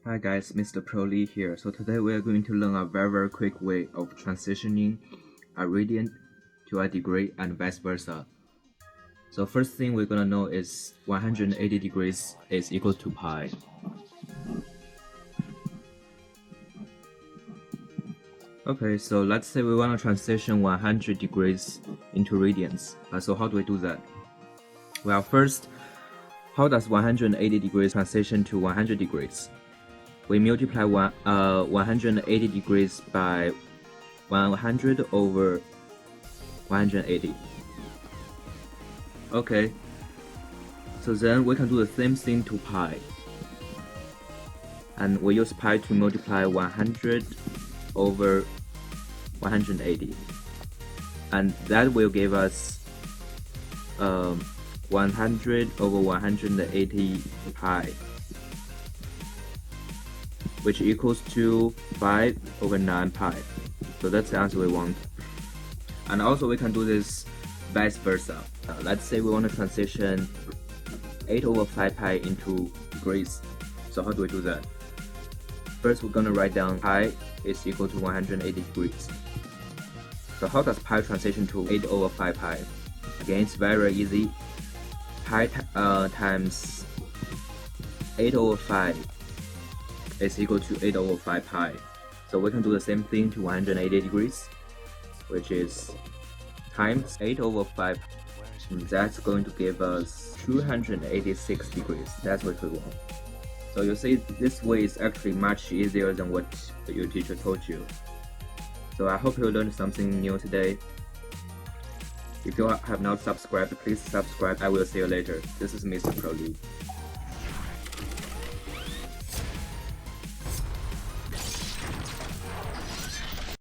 Hi guys, Mr. Pro Lee here. So today we are going to learn a very quick way of transitioning a radian to a degree and vice versa. So first thing we're gonna know is 180 degrees is equal to pi. Okay, so let's say we want to transition 100 degrees into radians. So how do we do that? Well, first, how does 180 degrees transition to 100 degrees? We multiply 180 degrees by 100 over 180. Okay, so then we can do the same thing to pi. And we use pi to multiply 100 over 180. And that will give us 100 over 180 pi, which equals to 5 over 9 pi. So that's the answer we want. And also we can do this vice versa. Let's say we want to transition 8 over 5 pi into degrees. So how do we do that? First we're going to write down pi is equal to 180 degrees. So how does pi transition to 8 over 5 pi? Again, it's very easy. Pi times 8 over 5 is equal to 8 over 5 pi. So we can do the same thing to 180 degrees, which is times 8 over 5. That's going to give us 286 degrees. That's what we want. So you see, this way is actually much easier than what your teacher told you. So I hope you learned something new today. If you have not subscribed, please subscribe. I will see you later. This is Mr. Pro Lee.